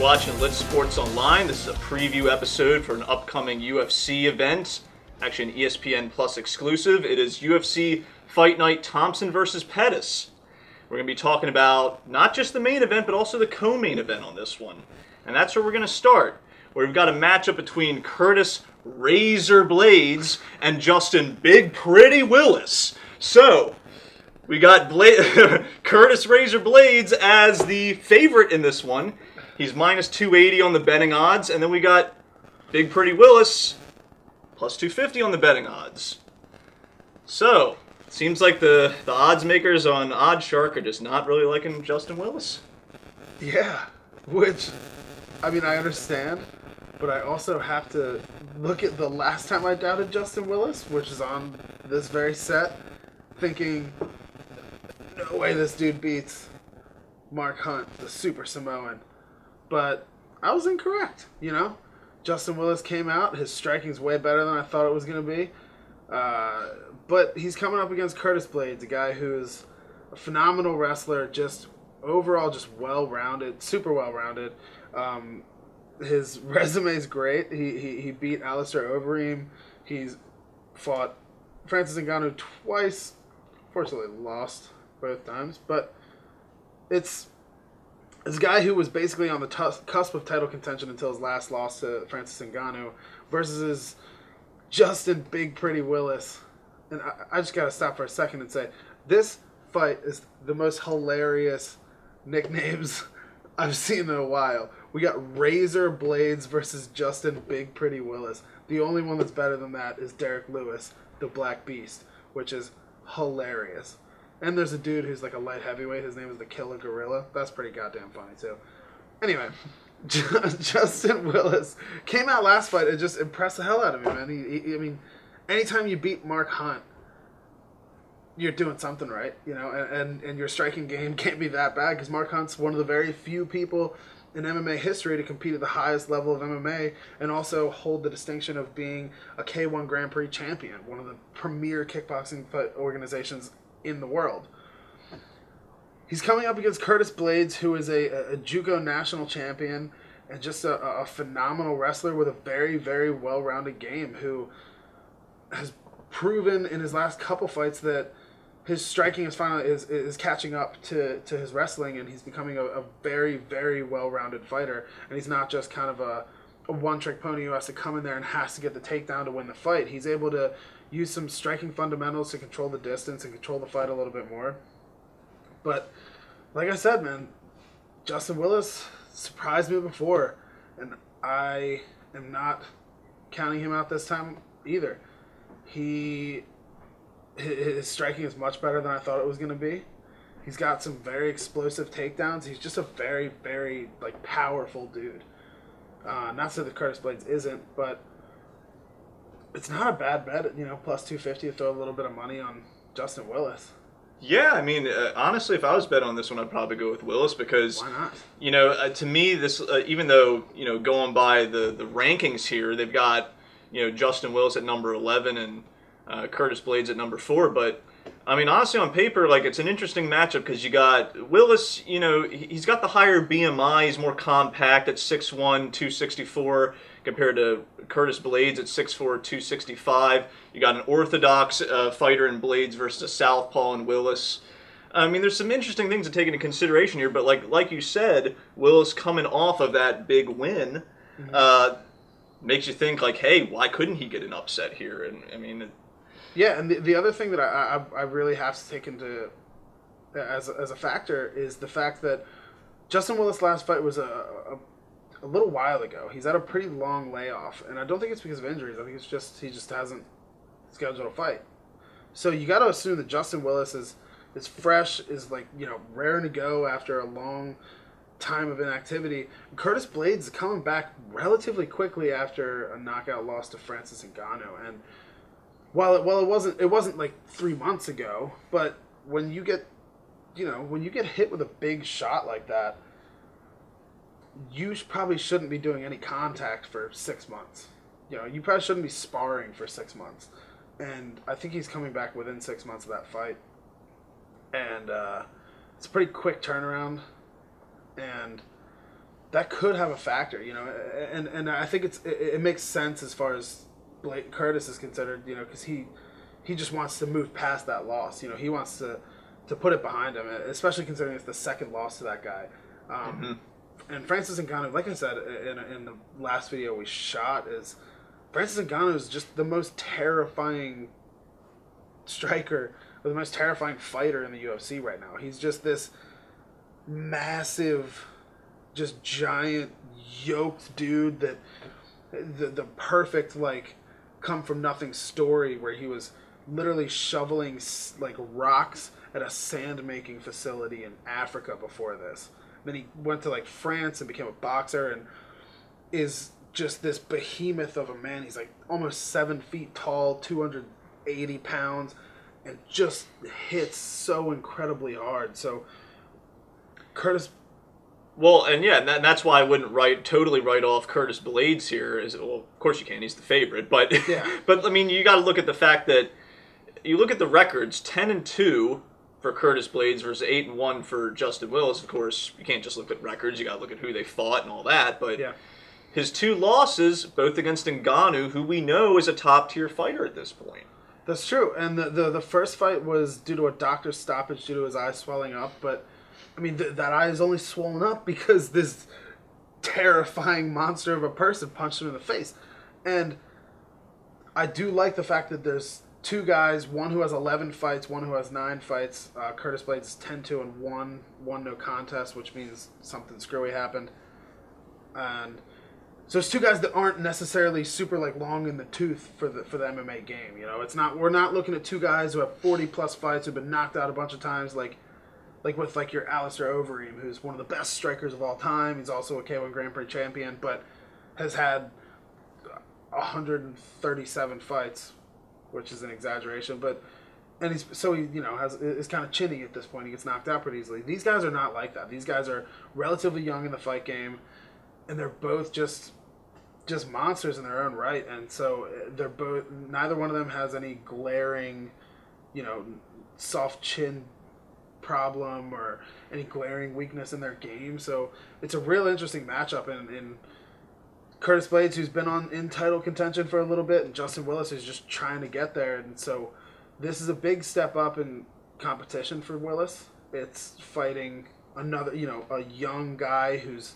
watching Lit Sports Online. This is a preview episode for an upcoming UFC event, actually an ESPN Plus exclusive. It is UFC Fight Night Thompson versus Pettis. We're going to be talking about not just the main event, but also the co-main event on this one. And that's where we're going to start, where we've got a matchup between Curtis Razor Blaydes and Justin Big Pretty Willis. So, we got Curtis Razor Blaydes as the favorite in this one. He's minus 280 on the betting odds. And then we got Big Pretty Willis plus 250 on the betting odds. So, seems like the odds makers on OddsShark are just not really liking Justin Willis. Yeah, which, I mean, I understand, but I also have to look at the last time I doubted Justin Willis, which is on this very set, thinking, no way this dude beats Mark Hunt, the Super Samoan. But I was incorrect, you know? Justin Willis came out, his striking's way better than I thought it was going to be. But he's coming up against Curtis Blaydes, a guy who's a phenomenal wrestler, just overall just well-rounded, super well-rounded. His resume's great. He beat Alistair Overeem. He's fought Francis Ngannou twice. Fortunately, lost both times. But it's this guy who was basically on the cusp of title contention until his last loss to Francis Ngannou versus his Justin Big Pretty Willis. And I just got to stop for a second and say, this fight is the most hilarious nicknames I've seen in a while. We got Razor Blaydes versus Justin Big Pretty Willis. The only one that's better than that is Derek Lewis, the Black Beast, which is hilarious. And there's a dude who's like a light heavyweight. His name is the Killer Gorilla. That's pretty goddamn funny, too. Anyway, Justin Willis came out last fight and just impressed the hell out of me, man. I mean, anytime you beat Mark Hunt, you're doing something right, you know, and your striking game can't be that bad because Mark Hunt's one of the very few people in MMA history to compete at the highest level of MMA and also hold the distinction of being a K1 Grand Prix champion, one of the premier kickboxing organizations in the world. He's coming up against Curtis Blaydes, who is a JUCO national champion and just a phenomenal wrestler with a very, very well-rounded game who has proven in his last couple fights that his striking is catching up to his wrestling, and he's becoming a very, very well-rounded fighter. And he's not just kind of a one-trick pony who has to come in there and has to get the takedown to win the fight. He's able to use some striking fundamentals to control the distance and control the fight a little bit more. But like I said, man, Justin Willis surprised me before, and I am not counting him out this time either. His striking is much better than I thought it was going to be. He's got some very explosive takedowns. He's just a very, very powerful dude. Not to say that Curtis Blaydes isn't, but it's not a bad bet, you know, plus 250 to throw a little bit of money on Justin Willis. Yeah, I mean, honestly, if I was bet on this one, I'd probably go with Willis because, why not? You know, to me, this even though, you know, going by the rankings here, they've got, you know, Justin Willis at number 11 and Curtis Blaydes at number 4, but I mean, honestly, on paper, like, it's an interesting matchup because you got Willis, you know, he's got the higher BMI, he's more compact at 6'1", 264, compared to Curtis Blaydes at 6'4", 265. You got an orthodox fighter in Blaydes versus a southpaw in Willis. I mean, there's some interesting things to take into consideration here, but like you said, Willis coming off of that big win makes you think, like, hey, why couldn't he get an upset here? And I mean... Yeah, and the other thing that I really have to take into as a factor is the fact that Justin Willis' last fight was a little while ago. He's had a pretty long layoff, and I don't think it's because of injuries. I think it's just he just hasn't scheduled a fight. So you got to assume that Justin Willis is fresh, is like, you know, raring to go after a long time of inactivity. Curtis Blaydes is coming back relatively quickly after a knockout loss to Francis Ngannou, and While it wasn't like 3 months ago, but when you get hit with a big shot like that, you probably shouldn't be doing any contact for 6 months. You know, you probably shouldn't be sparring for 6 months. And I think he's coming back within 6 months of that fight. And it's a pretty quick turnaround. And that could have a factor, and I think it makes sense as far as Curtis is considered, because he just wants to move past that loss. He wants to put it behind him, especially considering it's the second loss to that guy. And Francis Ngannou, like I said in the last video we shot, is Francis Ngannou is just the most terrifying striker, or the most terrifying fighter in the UFC right now. He's just this massive, just giant, yoked dude that the perfect, like, come from nothing story where he was literally shoveling, like, rocks at a sand making facility in Africa before this. Then he went to, like, France and became a boxer and is just this behemoth of a man. He's like almost 7 feet tall, 280 pounds, and just hits so incredibly hard. So Curtis. Well, and yeah, and that's why I wouldn't totally write off Curtis Blaydes here. Well, of course you can. He's the favorite, but yeah. But I mean, you got to look at the fact that you look at the records: 10-2 for Curtis Blaydes versus 8-1 for Justin Willis. Of course, you can't just look at records. You got to look at who they fought and all that. But yeah. His 2 losses, both against Ngannou, who we know is a top-tier fighter at this point. That's true. And the first fight was due to a doctor's stoppage due to his eye swelling up. But, I mean, that eye is only swollen up because this terrifying monster of a person punched him in the face. And I do like the fact that there's 2 guys, one who has 11 fights, one who has 9 fights. Curtis Blaydes is 10-2 and 1 no contest, which means something screwy happened. And so it's 2 guys that aren't necessarily super, like, long in the tooth for the MMA game. It's not, we're not looking at 2 guys who have 40 plus fights who've been knocked out a bunch of times, like with, like, your Alistair Overeem, who's one of the best strikers of all time. He's also a K1 Grand Prix champion, but has had 137 fights, which is an exaggeration, and he is kind of chinny at this point. He gets knocked out pretty easily. These guys are not like that. These guys are relatively young in the fight game, and they're both just monsters in their own right. And so neither one of them has any glaring, soft chin problem or any glaring weakness in their game. So it's a real interesting matchup in Curtis Blaydes, who's been in title contention for a little bit, and Justin Willis, who's just trying to get there. And so this is a big step up in competition for Willis. It's fighting another, a young guy who's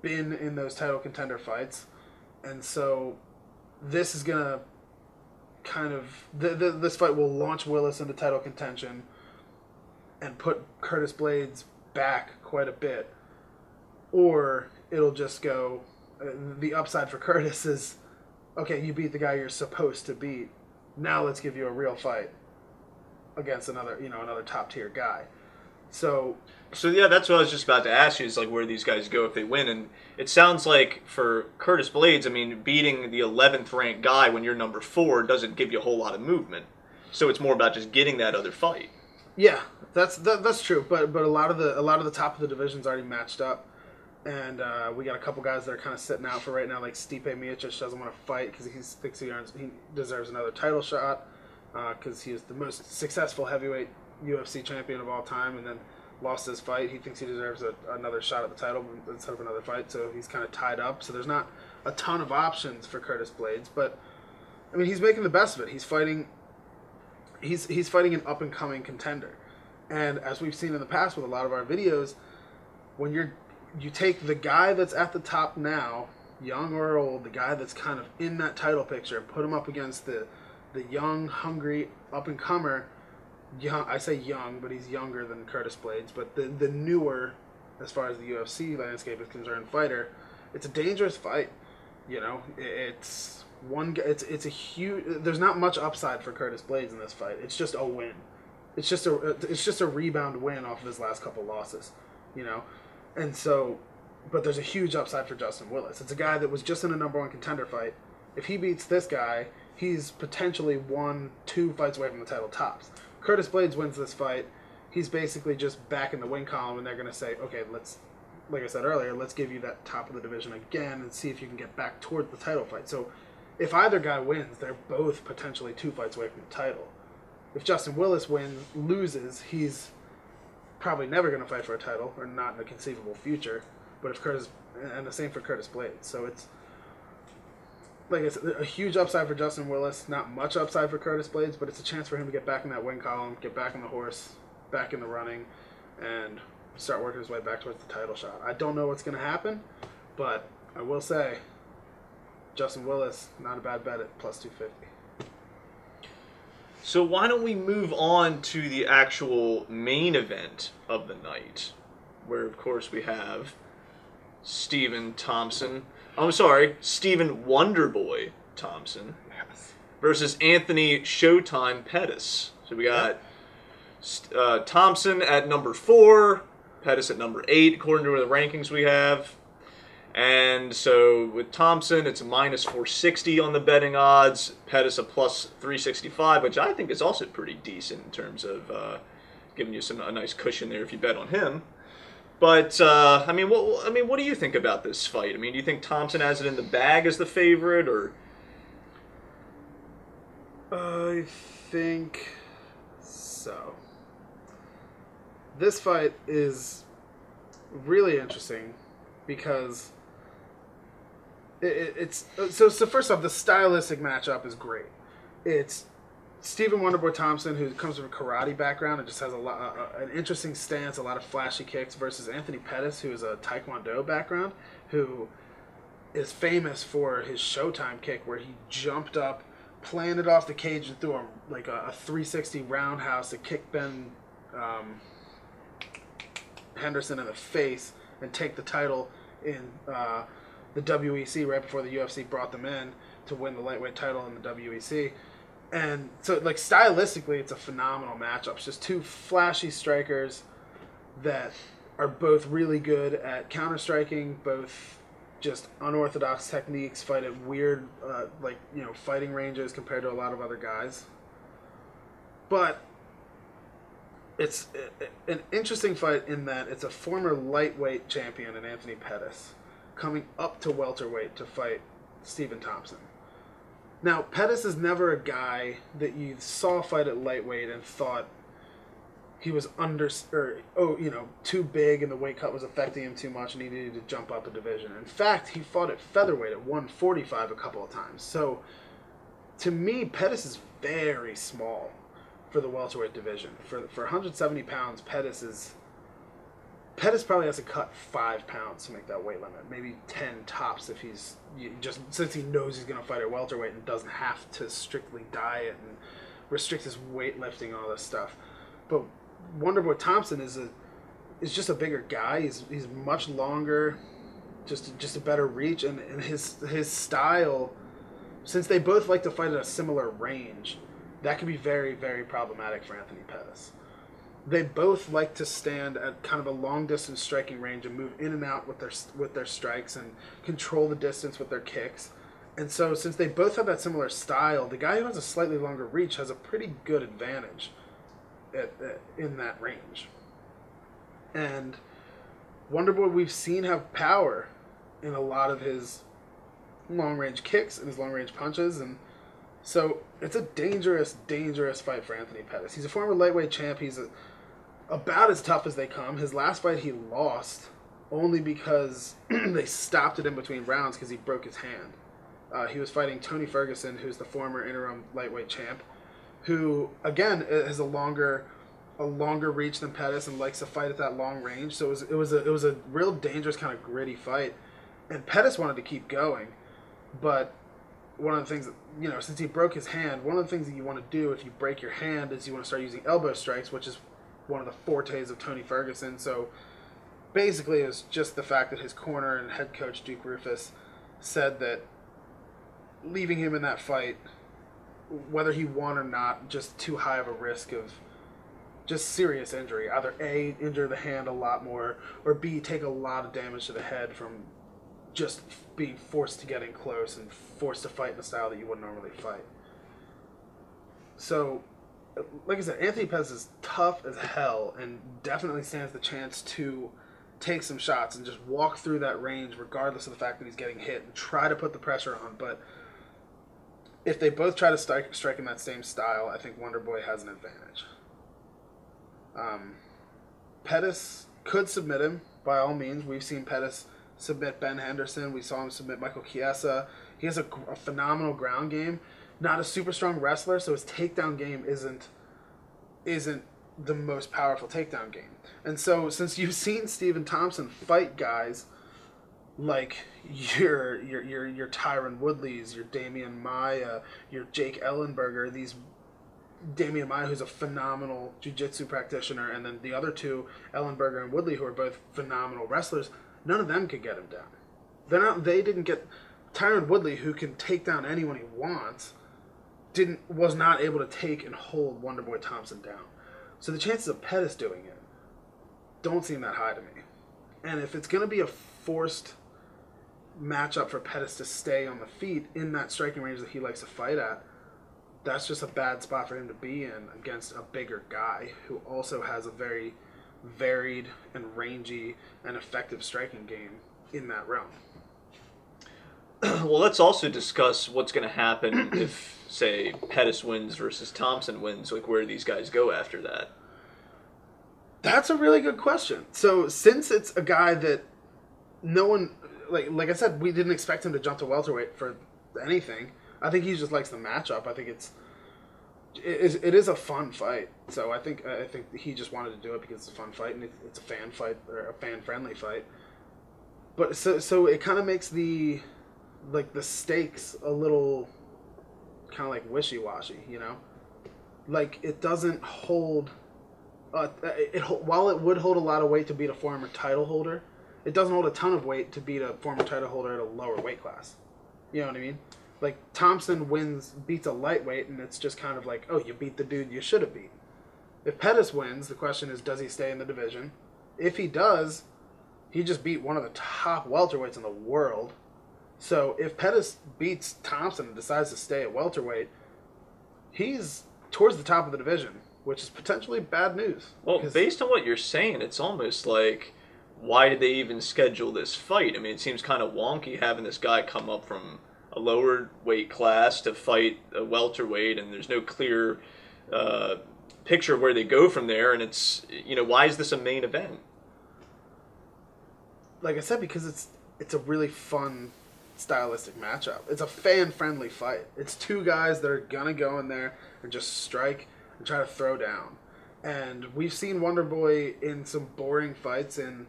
been in those title contender fights. And so this is going to kind of... this fight will launch Willis into title contention and put Curtis Blaydes back quite a bit. Or it'll just go... the upside for Curtis is, okay, you beat the guy you're supposed to beat. Now let's give you a real fight against another top-tier guy. So yeah, that's what I was just about to ask you, is like where these guys go if they win. And it sounds like for Curtis Blaydes, I mean, beating the 11th ranked guy when you're number 4 doesn't give you a whole lot of movement. So it's more about just getting that other fight. Yeah, that's true. But a lot of the top of the division's already matched up, and we got a couple guys that are kind of sitting out for right now, like Stipe Miocic doesn't want to fight because he thinks he deserves another title shot because he is the most successful heavyweight UFC champion of all time, and then lost his fight. He thinks he deserves another shot at the title instead of another fight, so he's kind of tied up. So there's not a ton of options for Curtis Blaydes, but I mean, he's making the best of it. He's fighting an up and coming contender, and as we've seen in the past with a lot of our videos, when you take the guy that's at the top now, young or old, the guy that's kind of in that title picture, and put him up against the young, hungry up and comer. Young, I say young, but he's younger than Curtis Blaydes, but the newer, as far as the UFC landscape is concerned, fighter. It's a dangerous fight. It's a huge. There's not much upside for Curtis Blaydes in this fight. It's just a win. It's just a rebound win off of his last couple losses. And so, but there's a huge upside for Justin Willis. It's a guy that was just in a number 1 contender fight. If he beats this guy, he's potentially 1-2 fights away from the title tops. Curtis Blaydes wins this fight, he's basically just back in the win column, and they're going to say, okay, like I said earlier, let's give you that top of the division again and see if you can get back toward the title fight. So if either guy wins, they're both potentially 2 fights away from the title. If Justin Willis loses, he's probably never going to fight for a title, or not in the conceivable future. But if Curtis, and the same for Curtis Blaydes. So it's like it's a huge upside for Justin Willis, not much upside for Curtis Blaydes, but it's a chance for him to get back in that win column, get back on the horse, back in the running, and start working his way back towards the title shot. I don't know what's going to happen, but I will say Justin Willis, not a bad bet at plus 250. So why don't we move on to the actual main event of the night, where, of course, we have Stephen Wonderboy Thompson versus Anthony Showtime Pettis. So we got Thompson at number 4, Pettis at number 8, according to the rankings we have. And so with Thompson, it's a minus 460 on the betting odds. Pettis a plus 365, which I think is also pretty decent in terms of giving you a nice cushion there if you bet on him. But I mean, what do you think about this fight? I mean, do you think Thompson has it in the bag as the favorite, or? I think so. This fight is really interesting because it's so first off, the stylistic matchup is great. It's Stephen Wonderboy Thompson, who comes from a karate background and just has an interesting stance, a lot of flashy kicks, versus Anthony Pettis, who is a taekwondo background, who is famous for his Showtime kick, where he jumped up, planted off the cage, and threw a 360 roundhouse to kick Ben Henderson in the face and take the title in the WEC right before the UFC brought them in to win the lightweight title in the WEC. And so, like, stylistically, it's a phenomenal matchup. It's just two flashy strikers that are both really good at counter-striking, both just unorthodox techniques, fight at weird, fighting ranges compared to a lot of other guys. But it's an interesting fight in that it's a former lightweight champion in Anthony Pettis coming up to welterweight to fight Stephen Thompson. Now, Pettis is never a guy that you saw fight at lightweight and thought he was too big and the weight cut was affecting him too much and he needed to jump up a division. In fact, he fought at featherweight at 145 a couple of times. So, to me, Pettis is very small for the welterweight division. For 170 pounds, Pettis probably has to cut 5 pounds to make that weight limit. Maybe 10 tops if since he knows he's going to fight at welterweight and doesn't have to strictly diet and restrict his weightlifting and all this stuff. But Wonderboy Thompson is just a bigger guy. He's much longer, just a better reach, and his style, since they both like to fight at a similar range, that can be very, very problematic for Anthony Pettis. They both like to stand at kind of a long-distance striking range and move in and out with their strikes and control the distance with their kicks. And so since they both have that similar style, the guy who has a slightly longer reach has a pretty good advantage in that range. And Wonderboy, we've seen have power in a lot of his long-range kicks and his long-range punches, and so it's a dangerous, dangerous fight for Anthony Pettis. He's a former lightweight champ. He's about as tough as they come. His last fight he lost only because they stopped it in between rounds because he broke his hand. He was fighting Tony Ferguson, who's the former interim lightweight champ, who, again, has a longer reach than Pettis and likes to fight at that long range. So it was a real dangerous kind of gritty fight. And Pettis wanted to keep going, but one of the things that, since he broke his hand, one of the things that you want to do if you break your hand is you want to start using elbow strikes, which is one of the fortes of Tony Ferguson. So basically it was just the fact that his corner and head coach Duke Rufus said that leaving him in that fight, whether he won or not, just too high of a risk of just serious injury. Either A, injure the hand a lot more, or B, take a lot of damage to the head from just being forced to get in close and forced to fight in a style that you wouldn't normally fight. So, like I said, Anthony Pettis is tough as hell and definitely stands the chance to take some shots and just walk through that range regardless of the fact that he's getting hit and try to put the pressure on. But if they both try to strike in that same style, I think Wonderboy has an advantage. Pettis could submit him by all means. We've seen Pettis submit Ben Henderson. We saw him submit Michael Chiesa. He has a phenomenal ground game. Not a super strong wrestler, so his takedown game isn't the most powerful takedown game. And so, since you've seen Stephen Thompson fight guys like your Tyron Woodleys, your Damian Maia, your Jake Ellenberger, these Damian Maia, who's a phenomenal jiu-jitsu practitioner, and then the other two, Ellenberger and Woodley, who are both phenomenal wrestlers, none of them could get him down. They didn't get Tyron Woodley, who can take down anyone he wants, was not able to take and hold Wonderboy Thompson down. So the chances of Pettis doing it don't seem that high to me. And if it's going to be a forced matchup for Pettis to stay on the feet in that striking range that he likes to fight at, that's just a bad spot for him to be in against a bigger guy who also has a very varied and rangy and effective striking game in that realm. Well, let's also discuss what's going to happen if, say, Pettis wins versus Thompson wins, like where these guys go after that. That's a really good question. So, since it's a guy that no one, like I said, we didn't expect him to jump to welterweight for anything. I think he just likes the matchup. I think it is a fun fight. So I think he just wanted to do it because it's a fun fight and it's a fan fight or a fan friendly fight. But so it kind of makes the stakes a little kind of like wishy-washy, you know? Like, it doesn't hold while it would hold a lot of weight to beat a former title holder, it doesn't hold a ton of weight to beat a former title holder at a lower weight class. You know what I mean? Like, Thompson beats a lightweight, and it's just kind of like, oh, you beat the dude you should have beat. If Pettis wins, the question is, does he stay in the division? If he does, he just beat one of the top welterweights in the world. So if Pettis beats Thompson and decides to stay at welterweight, he's towards the top of the division, which is potentially bad news. Well, based on what you're saying, it's almost like, why did they even schedule this fight? I mean, it seems kind of wonky having this guy come up from a lower weight class to fight a welterweight, and there's no clear picture of where they go from there, and it's, why is this a main event? Like I said, because it's a really fun stylistic matchup. It's a fan-friendly fight. It's two guys that are gonna go in there and just strike and try to throw down. And we've seen Wonderboy in some boring fights in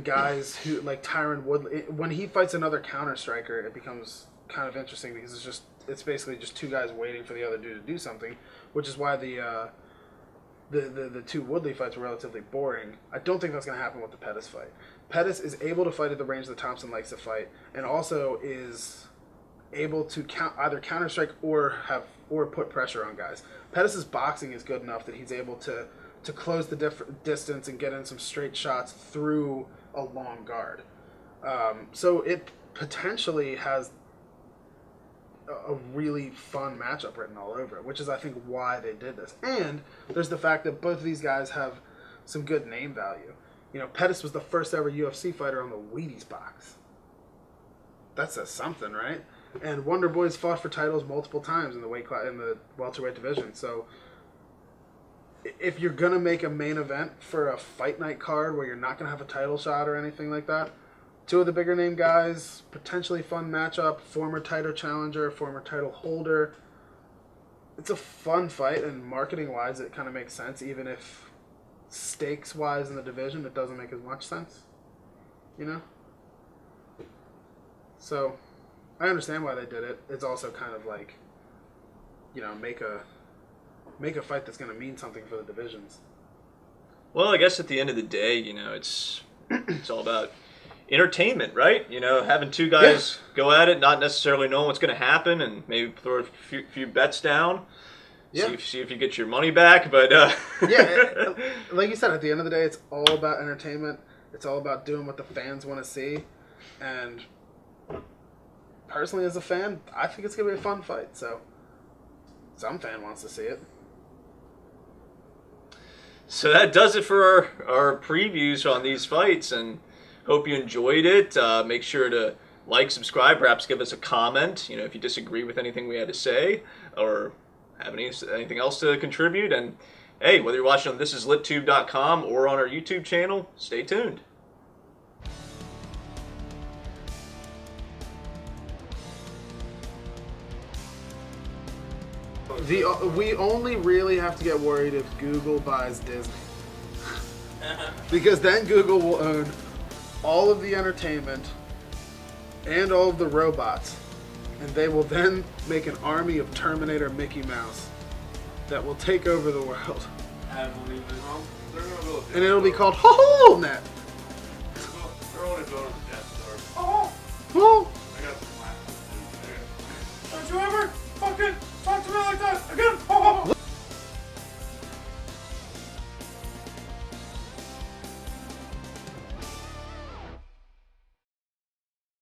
guys who, like Tyron Woodley, when he fights another counter striker, it becomes kind of interesting because it's basically just two guys waiting for the other dude to do something, which is why the two Woodley fights were relatively boring. I don't think that's going to happen with the Pettis fight. Pettis is able to fight at the range that Thompson likes to fight, and also is able to either counter strike or put pressure on guys. Pettis' boxing is good enough that he's able to close the distance and get in some straight shots through a long guard. So it potentially has a really fun matchup written all over it, which is, I think, why they did this. And there's the fact that both of these guys have some good name value. Pettis was the first ever UFC fighter on the Wheaties box. That says something, right? And Wonderboy's fought for titles multiple times in the welterweight division. So if you're gonna make a main event for a fight night card where you're not gonna have a title shot or anything like that, two of the bigger name guys, potentially fun matchup, former title challenger, former title holder. It's a fun fight, and marketing-wise, it kind of makes sense, even if stakes-wise in the division, it doesn't make as much sense. So, I understand why they did it. It's also kind of like, make a fight that's going to mean something for the divisions. Well, I guess at the end of the day, it's all about entertainment, right? Having two guys go at it, not necessarily knowing what's going to happen, and maybe throw a few bets down. Yeah. See if you get your money back, but yeah, like you said, at the end of the day, it's all about entertainment. It's all about doing what the fans want to see, and personally, as a fan, I think it's gonna be a fun fight. So, some fan wants to see it. So that does it for our previews on these fights, and hope you enjoyed it. Make sure to like, subscribe, perhaps give us a comment, if you disagree with anything we had to say, or have anything else to contribute. And hey, whether you're watching on thisislittube.com or on our YouTube channel, stay tuned. We only really have to get worried if Google buys Disney. Because then Google will own all of the entertainment and all of the robots. And they will then make an army of Terminator Mickey Mouse that will take over the world. And it'll be called HoHoNet. They're only building the Death Star. Oh!